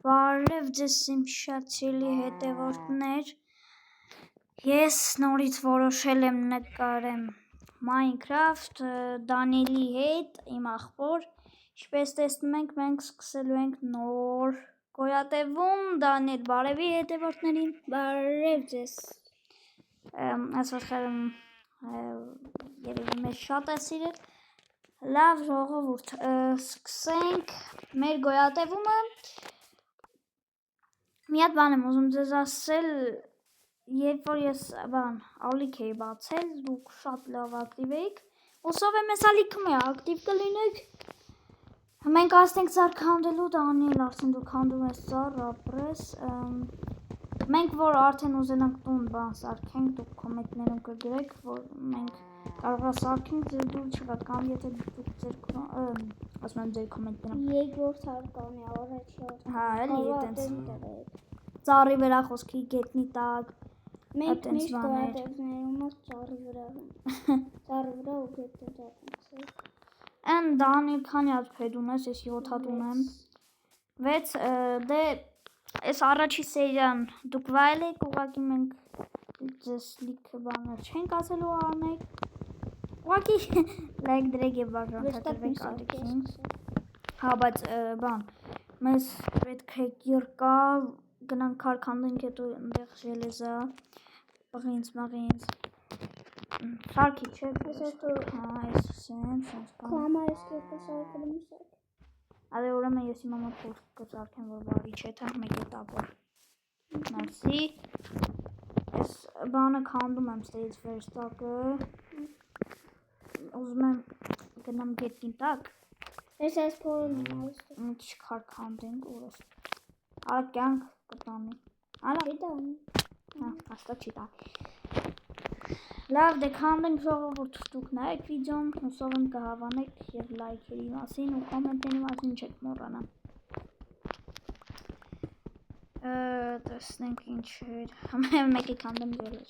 Բարև ձեզ իմ շատ սիրելի հետևորդներ, ես նորից որոշել եմ նկարեմ Minecraft Դանիելի հետ, իմ աղբոր, ինչպես տեսնում եք, մենք սկսելու ենք նոր գոյատևում, Դանիել բարևի հետևորդներին, բարև ձեզ, ասված խերում երևի մեզ շատ է սիրել, լավ ժողովուրդ, սկսենք մեր գոյատևումը, մի հատ բան եմ ուզում ձեզ ասել, երբ որ ես ալիք էի բացել, դուք շատ լավ ակտիվ էիք, ուսով եմ ես ալիքը մի ակտիվ կլինեք, մենք ասենք ծառ քանդելու, Դանիել արդեն դու քանդում ես ծառ, ապրես, մենք որ արդեն ուզենանք տուն բան սարքենք, դուք կոմենտներում կգրեք, որ մենք կարող է սարքենք, ձեր դուր չկատ կամ եթե դուք ձեր ասում եմ ձեր կոմենտներում երկրորդ հարկանի առաջ հա, էլի այտենց ծառի վրա խոսքի գետնի տակ մենք միշտ գոյատևներում ծառի վրա ու գետնի տակ են Դանիել քանի հատ փեդ ունես, ես 7 հատ ունեմ 6 դե այս առաջի սերիան դուք վայելեք ուղղակի մենք ձեզ լիքը բաներ չենք ասելու անեք ուղղակի լայք դրեք եւ բաժանորդեք ալիքին հա բայց բան մեզ պետք է երկա գնանք քարքանդենք հետո այնտեղ ժելեզա բղինց մաղինց սարքի չէ հա այս սենց կամա ես կերպը սարքել եմ Ադե ուրեմն ես իմ համար փորձ կսարքեմ որ բարի չէ թե մեկ է տապոր մերսի ես բանը քանդում եմ ստեից վերստակը ուզում եմ գնամ գետնի տակ ես այս փորն եմ մի քիչ քարքանդենք ուրս արա կյանք կտանի Ալա դիտանի հա հաստատ չի տա լավ դե քանդենք ժողովուրդ դուք նայեք վիդեոն հուսով եմ կհավանեք եւ լայքերի մասին ու կոմենտների մասին չեք մոռանա տեսնենք ինչ էր մեկի քանդեմ ջելեզ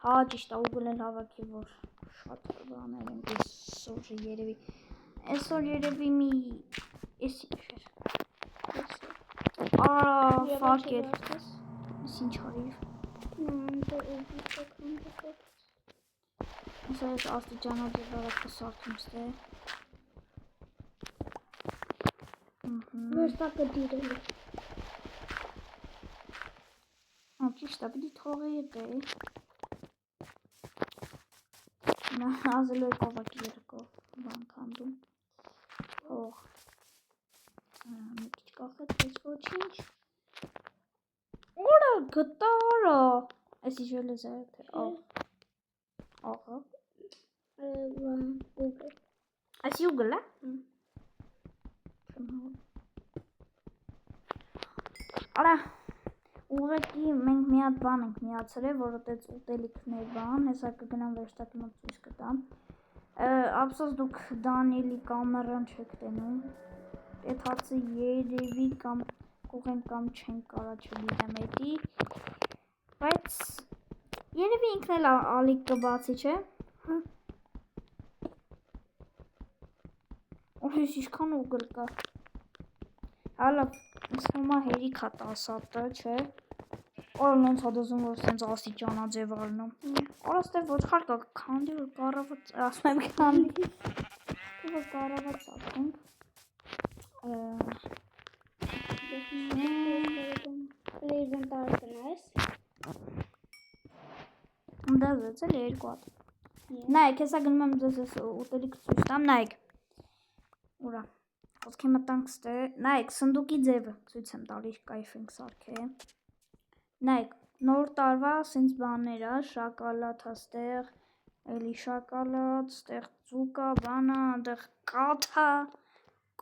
հա ճիշտ է ուգլ էլ հավաքի որ շատ բաներ են այսօր երևի մի էս ինչեր ֆակեր ես ինչ արիր ես աստիճանաբար վրա կսարքեմ ստե վերստակը դիրել ճիշտ է պիտի թողի դե Նա ազելու է կովակի երկով բան քանդում հող մի քիչ կախեց պես ոչինչ Ուրա գտարա Էսի ժելեզա է թե աղա ուգլ Էսի ուգլ է Արա ուղղակի մենք մի հատ բան ենք միացրել, որովհետեւ ուտելիքներ բան, հեսա կգնամ վերջտակի մոտ ցույց կտամ։ Ափսոս դուք Դանիելի կամերան չեք տենում։ Այդ հարցը երևի կամ կողեն կամ չեն կարա չգիտեմ էդի։ Բայց երևի ինքն էլ ալիք կբացի, չէ։ Հա։ Ուրիշ ինչքան ուգլ կա։ Հալա Սոմա հերիք հա 10 հատը, չէ։ Օր նենց հոդոզում որ սենց աստիճանա ձև առնում։ Օր ստեղ ոչխար կա քանդի որ կարավաց, ասում եմ քանդի։ Որ կարավաց ակենք։ Լեզեն տարտնես։ Դա զեցել է երկու հատ։ Նայեք, հեսա գնում եմ ձեզ ուտելիք ցույց տամ, նայեք։ Ուրա։ Խոսքի մտանք ստե, նայեք, սնդուկի ձևը ցույց եմ տալի, կայֆ ենք սարքել։ Նայեք, նոր տարվա սենց բաներ ա, շակալատ հաստեղ, էլի շակալատ, ստեղ ծուկա, բանա, այնտեղ կաթա,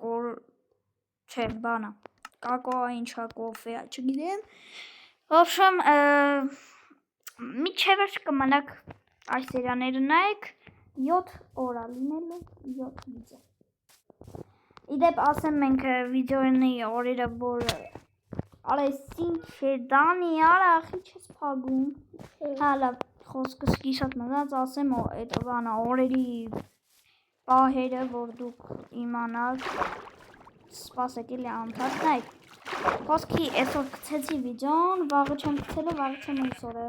չէ, բանա, կակոա, ինչա, կոֆե, չգիտեմ։ Ոբշեմ, միջև վերջ կմնաք այս սերիաները նայեք, 7 օր ա լինելու, 7 վիդեո։ Իդեպ ասեմ մենք վիդեոյնի օրերը, որ Արես ինչ է Դանի արա ախի չես փագում Հալա խոսքս գիշատ մնաց ասեմ այդ բանը օրերի պահերը որ դուք իմանաք սպասեք էլի անընդհատ նայեք։ Խոսքի այսօր գցեցի վիդեոն, վաղը չեմ գցելու, վաղը չեմ այսօրը։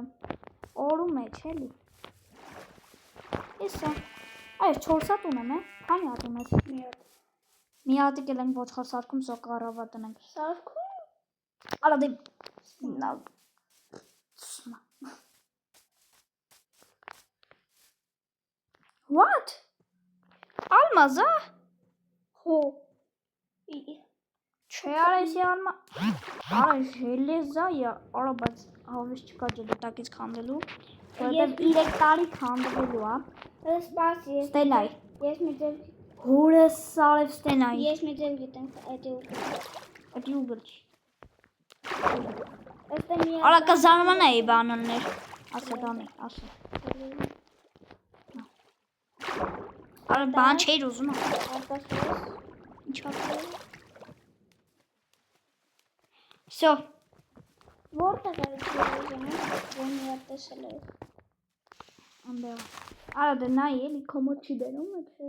Օրու մեջ էլի։ Իսա։ Այս 4 հատ ունեմ, քանի հատ ունես։ Մի հատը կելենք ոչխար սարքում, սո կարավա տնենք։ Սարքում։ Արա դե What? Almaz'a? Հո։ Չէ, արա էսի alma։ Արա ժելեզա է, արա բայց հավես չկա ջելետակից քանդելու, որտեղ 3 տարի քանդվելու է։ Սպասի։ Ստենայ։ Ես մի ձև Հորս սարև ստենայ։ Ես մի ձև գիտեմ այդ ուղղը։ Այդ ուղղը չի։ Ըստ մի Արա կզարմանա էի բանոններ։ Ասա դանի, ասա։ Արա բան չէր ուզում։ արտասուս։ Ինչ ասել։ Всё, Որտեղ է չեմ որ մի հատ տեսել է։ անդեղ։ Արա դե նայ էլի կոմոդ չի դերում, Չէ։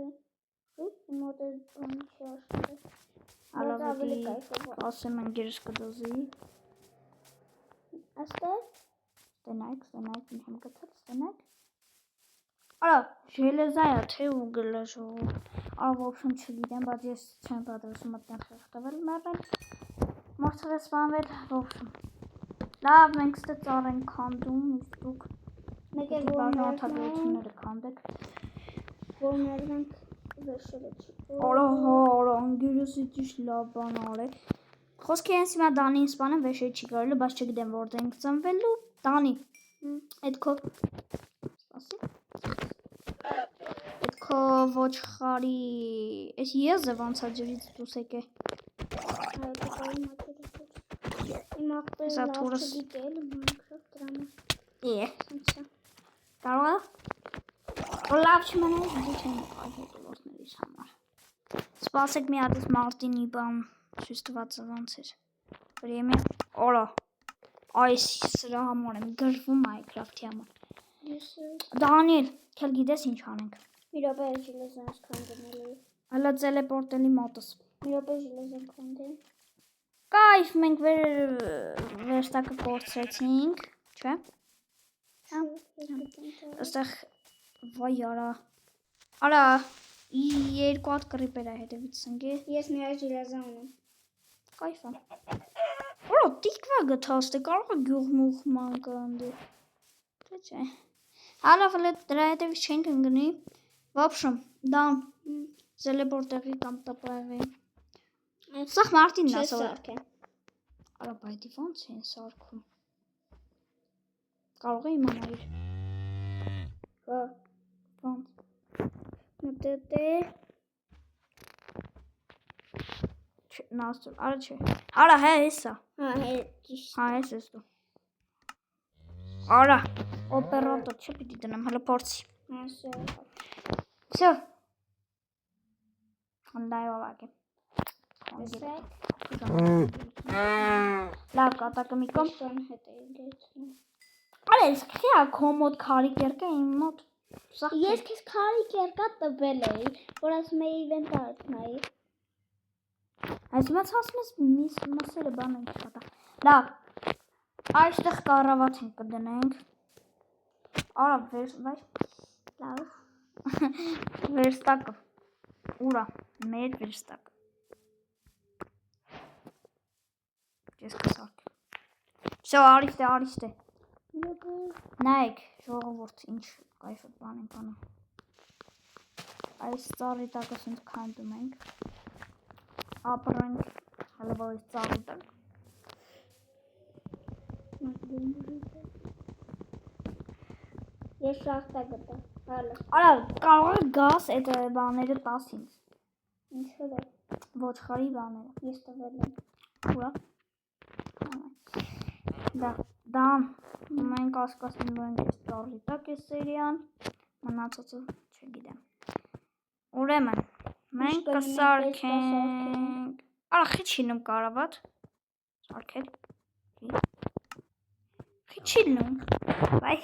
Ինչ մոտ է բան չի աշխատել։ Ալավի ասեմ ընկերս կդոզի։ Աստեղ։ Ստենայք, ինչ եմ գտել, ստենայք։ Արա, ժելեզա է, թե ուգլը ժողով։ Արա, в общем, չգիտեմ, բայց ես չեմ պատրաստում այդտեղ խեղդվել մեռնել։ Մորցրես բանվել, в общем։ Լավ, մենք ստե ծառ ենք քանդում, իսկ դուք Մեկ է բաժանաթագությունները քանդեք։ որ ներվենք վերջերը չի։ Արա, ընկերս ճիշտ լավ բան արեք։ Խոսքի հենց հիմա Դանին սպանեմ վեշել չի կարելի, բայց չգիտեմ որտեղ ենք ծնվելու։ Դանի, այդ քո սպասի։ Այդ քո ոչխարի, այս եզը ոնց է ջրից դուրս եկե։ Իմ աղբերը լավ չգիտել, Minecraft դրամը։ Կարող է։ Լավ չմնա, դու չեմ այդողներիս համար։ Սպասեք մի հատ էս Մարտինի բան ցույց տված ոնց էր։ Պրեմիա, օրա։ Այս սրա համար եմ գրվում Minecraft-ի համար։ Դանիել, քել գիտես ինչ անենք։ Մի րոպե ժելեզանս քանդելու։ Հələ տելեպորտելի մոտս։ Մի րոպե ժելեզան քանդեմ։ Կայֆ մենք վերստակը կորցրեցինք, չէ՞։ Այստեղ վայ արա։ Արա, 2 հատ կրիպեր է հետևից սնգի։ Ես մի այլ ժելեզան ունեմ։ Կայֆ է։ Օրա, տիկվա գտած, դե կարող է գյուղմուղ մանկանդի։ Չէ։ Հալավ դրա հետևից չենք ընկնի։ В общем, դան տելեպորտերի կամ տպրավի։ Սաղ Մարտինն է սարք է։ Արա, բայդի ոնց են սարքում։ Կարող է իմանալ։ Հա։ Ոնց։ Դե Նաստուր, արա չէ։ Արա, հե, հեսա։ Հա, հե, ճիշտ։ Հա, հես ես դու։ Արա, օպերատոր չէ պիտի տնեմ, հələ փորձի։ Ասա։ Всё։ Հանդայով ակե։ Լավ, կատակը մի կոմ։ Ստան հետ է գեցնում։ Արա, ես քիա կոմոդ քարի կերկա իմ մոտ։ Ես քեզ քարի կերկա տվել էի, որ ասում էի ինվենտարդ նայի։ Այս մացածնես միս մասերը բան ենք շատա։ Լավ, այստեղ կառավատ ենք կդնենք։ Արա, վայ, լավ։ Վերստակը, ուրա, մեր վերստակը։ Ես կսարք։ Всё, արիստ է։ Նայեք, ժողովուրդ, ինչ կայֆոտ բան ենք անում։ Այս ծառի տակը սենց քանդում ենք։ Ապրենք, հələ որ այս ծառի տակ։ Ես շախտա գտա, հալը։ Արա, կարող է գաս այդ բաները տաս ինձ։ Ինչով է։ Ոչխարի բաները։ Ես տվել եմ։ Ուրա։ Դան, մենք ասկասնելու ենք այս ծառի տակ այս սերիան, մնացածը չգիտեմ։ Ուրեմն, մենք կսարքենք, արա խիչինում կարավատ, սարքել, խիչինում, վայ,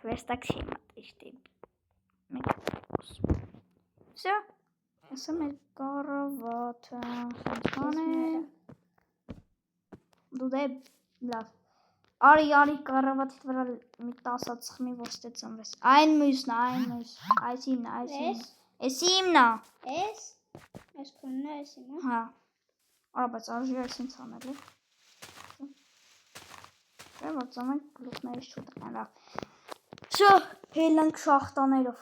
վերստակ չի մատ, իշտի, մենք կոս, վսյա, Ասա մեր կառավատը խնդրան է։ Դու դե լավ։ Արի կառավատի վրա մի 10 ծխմի որ ստեցանվես։ Այն մյուսն, այս իմն, Էս իմն։ Էս քոնն է, էս իմը։ Հա։ Արա բայց արժի այս ինձ անելու։ Չէ՞ որ ծանոթ գլուխներից չուտեն լավ։ Շո, հելանք շախտաներով։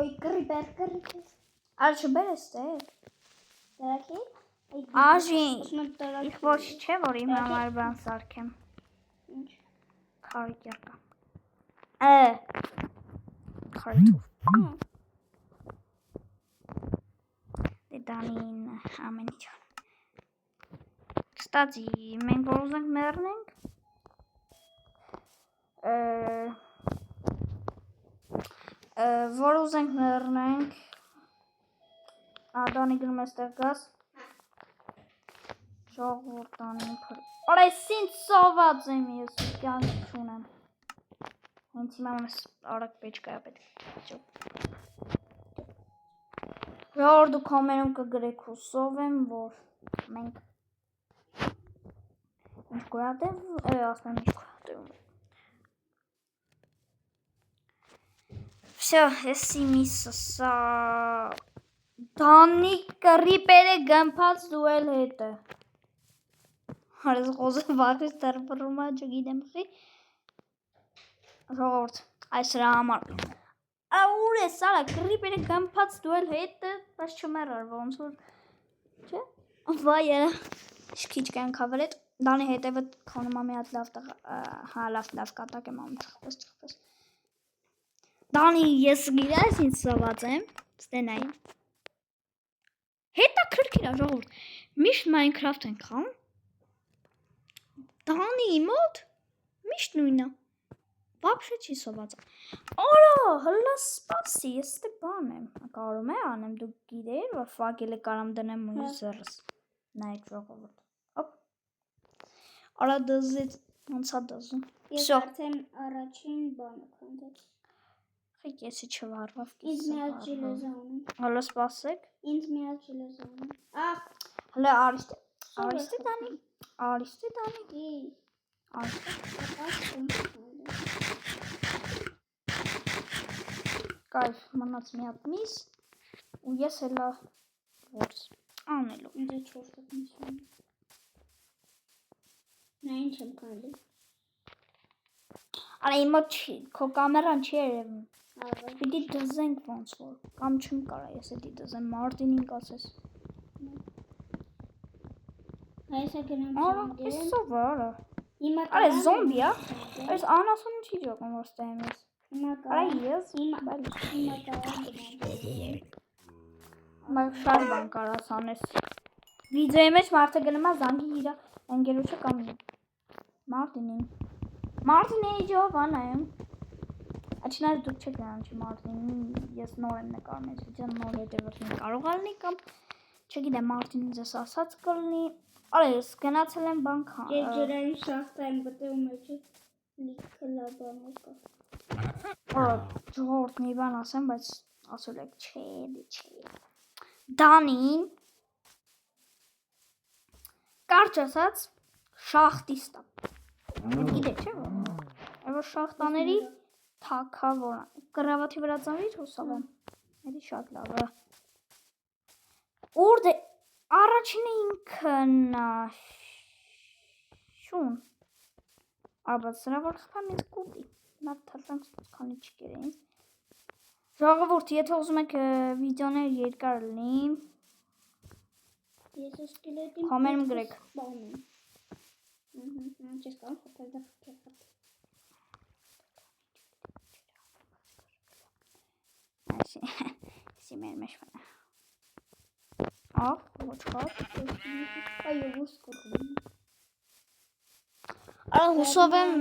Oy Creeper. Արի չբերես թե։ Դարակի։ Աժին։ Իսկ ոչ չէ որ իմ համար բան սարքեմ։ Ինչ։ Քարի կերկա։ Քարի։ Դե դանին ամեն ինչ։ Կստացի, մենք որ ուզենք մեռնենք։ Որ ուզենք մեռնենք։ Դանի գնում էստեղ գաս։ Ժողովուրդ դանին փր։ Արա ես ինձ սոված եմ ես կյանք չունեմ։ Հենց հիմա ես արագ պեչկա պետք։ Ժողովուրդ դու կոմերում կգրեք ու սով եմ որ մենք ինչ գոյատև ասում ինչ գոյատև Всё, էսի միսը սա Դանի կռիպերը գմփած դու էլ հետը Հարս խոզը վախից դարբրում է չգիտեմ խի Ժողովուրդ այս հրա համար Ուր է սարա կռիպերը գմփած դու էլ հետը բայց չմեռար ոնց որ չէ վայ երա Շքիչ կյանք հավրետ Դանի հետևը քանում ամի հատ լավ տղ հա լավ կատակ եմ անում չխպես Դանի ես գիրայս ինձ սոված եմ ստենայ Հետա քրքիրա ժողովուրդ միշտ Minecraft ենք խաղում Դանի մոտ միշտ նույնը Вообще չի սոված Արա հլա սպասի ես դե բան եմ կարում է անեմ դու գիտեիր որ ֆակելը կարամ դնեմ ու զերս նայեք ժողովուրդ Արա դզից ոնց է դզում Ես արդեն առաջին բանը քանդեց Խիկ եսի չվարվավ Ինձ միած ջիլեզա ունեմ Հլո սպասեք Ինձ միած ջիլեզա ունեմ Ախ Հլո արիստե դանի Արիստե դանի Կայֆ մնաց մի հատ միս ու ես հելա որս անելու Ինձ 4 հատ միս ունեմ Նա ինչ եմ կանդել Արա իմ մոտ չի քո կամերան չի երևում Պիտի դզենք ոնց որ կամ չեմ կարա ես էդի դզեմ Մարտինին կասես Այսա գնամ Արա ես սովարա Հիմա Արա զոմբի է Այս անասուն չի ջոկում որ ստեմ ես Հիմա Արա ես Հիմա կարամ գնամ Բայց շատ բան կարաս անես Վիդեոյի մեջ մարդը գնում է զանգի իրա ընկերոջը կամ Մարտինի ջովան եմ Աչինար դուք չեք նրան չի Մարտինին ես նոր եմ նկարում ես վիդեոն նոր հետևորդին կարող ալնի կամ չգիտեմ Մարտինին ձեզ ասած կլնի Արա ես գնացել եմ բանք Ես ջրային շախտա եմ գտել մեջը լիքը լաբանով կա Արա ժողովուրդ մի բան ասեմ բայց ասել եք չէ Դանին կարճ ասած շախտիստ է Գիտեք չէ որ շախտաների թակավոր կռավաթի վրա ծանվի հուսով եմ Էդի շատ լավ է Ուր դե առաջինը ինքն շուն Արբաց սրա որ խփամ ինձ կուտի Նա թրջանք քանի չկեր ինձ Ժողովուրդ եթե ուզում եք վիդեոներ երկար լինի Ես սկելետին Կոմերում գրեք Չես կարող խփել դա խփել Այսի մեր մեջ ոչ խավ Այո ուսկորում Արա հուսով եմ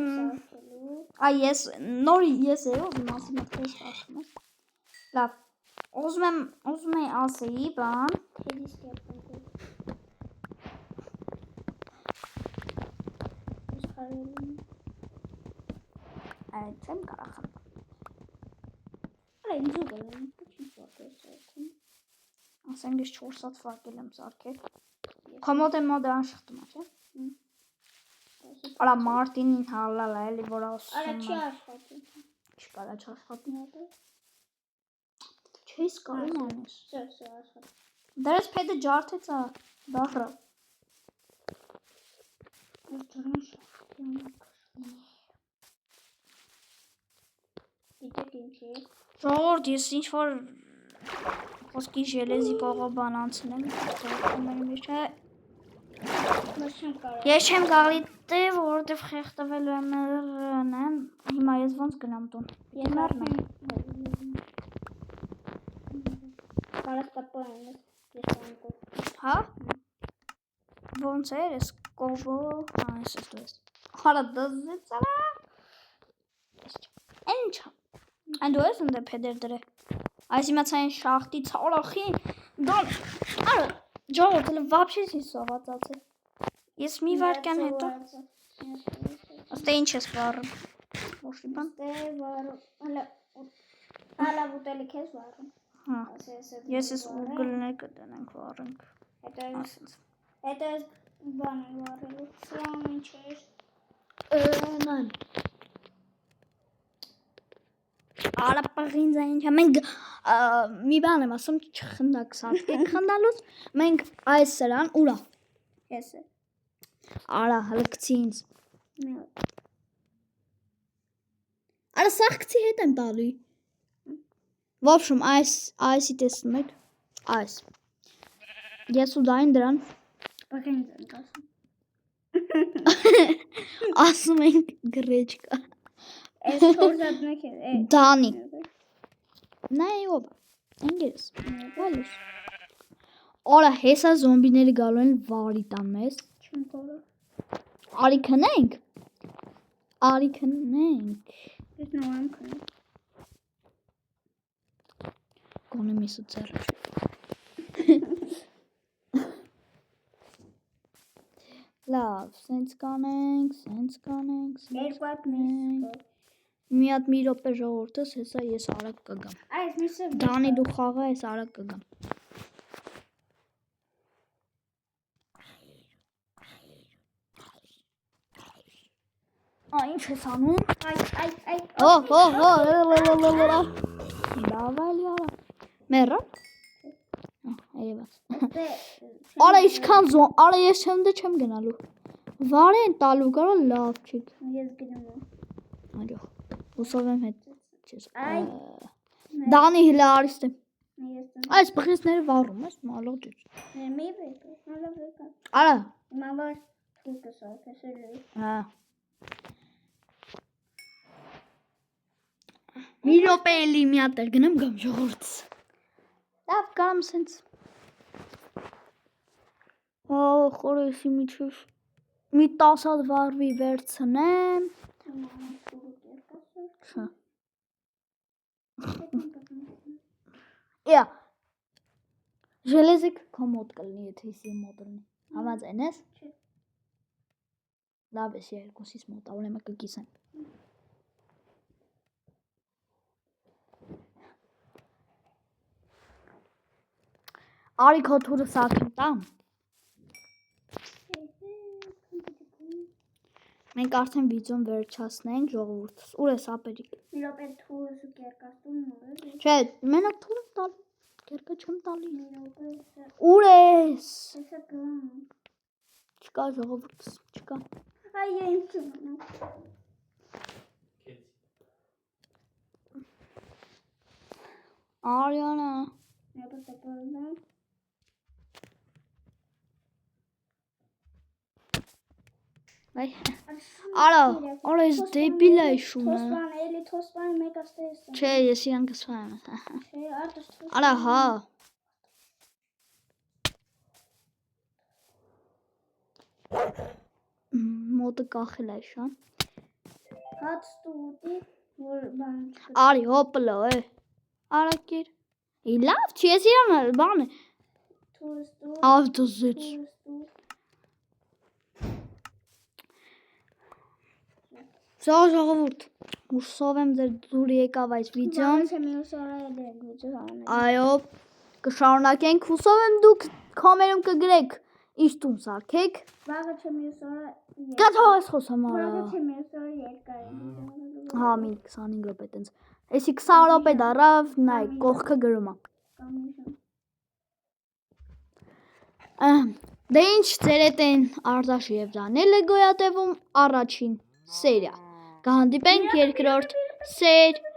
ես նոր ես էով իմասի մտքես ասում ես լավ ուզում եմ ասեի բան Թեդիս կերպել Այդ չեմ կարող խմբել Արա ինձ ուգել եմ ասենք ես 4 հատ ֆակել եմ սարքել։ Կոմոդը մոդը անշղթում է, չէ՞։ Արա Մարտինին հալալ է, էլի որ ասում։ Արա չի աշխատում։ Չկարա չաշխատի։ Չես կարող անես։ Սա աշխատում։ Դրես փեդը ջարդեց է, դահրա։ Գիտեք ինչ է։ Ժողովուրդ, ես ինչ-որ ոսկի ժելեզի կողով բան անցնեմ, ես չեմ գալի տե, որովհետև խեղդվել եմ նրան, հիմա ես ոնց գնամ տուն։ Ես արդեն Կարաս կապոն ես անկով։ Հա? Ոնց էր, ես կովո, այս ես դու ես։ Հարա դզեց արա։ Ինչ։ Այն դու ես ընդ փեդեր դրե։ Այս իմացային շախտի ցարախի դոն արա ժողովուրդ էլ вообще չի սողացած է։ Ես մի վարքան հետո ըստե ինչ ես վառում։ Ոչի բան։ Դե վառ հալա ուտելիք ես վառում։ Հա։ Ես ես ուգլներ կդնենք վառենք։ Հետո ես բան եմ վառելու։ Սրան ինչ էր։ Ման։ Արա պղինձ ինչ մենք մի բան եմ ասում չխնդակ սարքեք խնդալուց մենք այս սրան ուրա Ես է։ Արա հլկցի ինձ Մի հատ։ Արա սախքցի հետ եմ տալի В общем այսի տեսնում եք այս Ես ու դային դրան Պղինձ ենք ասում։ ասում ենք գրեչկա Ես 4 հատ մեկ է։ Դանի Նայ ոբ Ընգերս Վալուս Արա հեսա զոմբիները գալու են վարի տան մեզ Չեմ կորը։ Արի քնենք Արի քնենք Ես նոր եմ քնում։ Գոնե միսը ծերը Լավ, սենց կանենք Երկու հատ միս։ Մի հատ մի րոպե ժողովրդս, հեսա ես արագ կգամ Այս միսը Դանի դու խաղա ես արագ կգամ Ինչ ես անում Այ Լավ այլի արա Մեռա Այևաց Դե Արա իսկան զոն, արա ես հնդը չեմ գնալու Վար են տալու կարա լավ չիք ես գնում եմ։ Աջող Ուսով եմ հետ չես Այ Դանի հիլա արիստ եմ ես Այս բխիզները վարում ես մալող ջուց մի բեկը, հալա բեկը։ Արա Հիմա վար դուկը սարքեսել է։ Հա Մի րոպե էլի մի հատ էլ գնամ գամ ժողովրդս Լավ գամ սենց Խորեսի միջև Մի 10 հատ վարվի վերցնեմ Չէ Իա Ժելեզիկ քո մոտ կլնի, եթե իսի մոտ լնի Համաձայն ես Չէ Լավ ես երկուսիս մոտ, ուրեմն կկիսեմ Արի քո թուրը սարքեմ տամ Մենք արդեն վիդեոն վերջացնենք ժողովուրդս Ուր ես ապերիկ Մի րոպե թուրս ու կերկաստում նոր Չէ, մենակ թուրը տալի Կերկը չեմ տալի Մի րոպե Ուր ես Հեսա գամ Չկա ժողովուրդս, չկա Այ ինձ մնա Արիանա Մի րոպե տպորնա Վայ Արա, արա ես դեբիլ է շունը Թոսպան, էլի թոսպան մեկ աստես Չէ, ես իրան կսվայեմ Չէ, արտս թոսպան Արա, հա Մոտը կախել է շան Հաց ստուտի, որ բան Արի, հոպլո, Արա կիր Լավ, չի ես իրան բան է Թուրս տուր Ավտոզեց Սա ժողովուրդ Հուսով եմ ձեր դուր եկավ այս վիդեոն Մամաս եմ յուս արա էլ ենք վիդեո հանել Այո, կշարունակենք, հուսով եմ դուք կոմերում կգրեք ինչ տուն սարքեք։ Վաղը չեմ ես օրը Կաթողես խոսամ Վաղը արա։ չեմ ես օրը երկար եմ Հա, մի 25 րոպե տենց։ Էսի 20 րոպե դարավ, նայ, կողքը գրում է։ Դե ինչ ձեր հետ են Արտաշի եւ Դանիելը գոյատևում առաջին սերիա։ Կհանդիպենք երկրորդ սերիայում։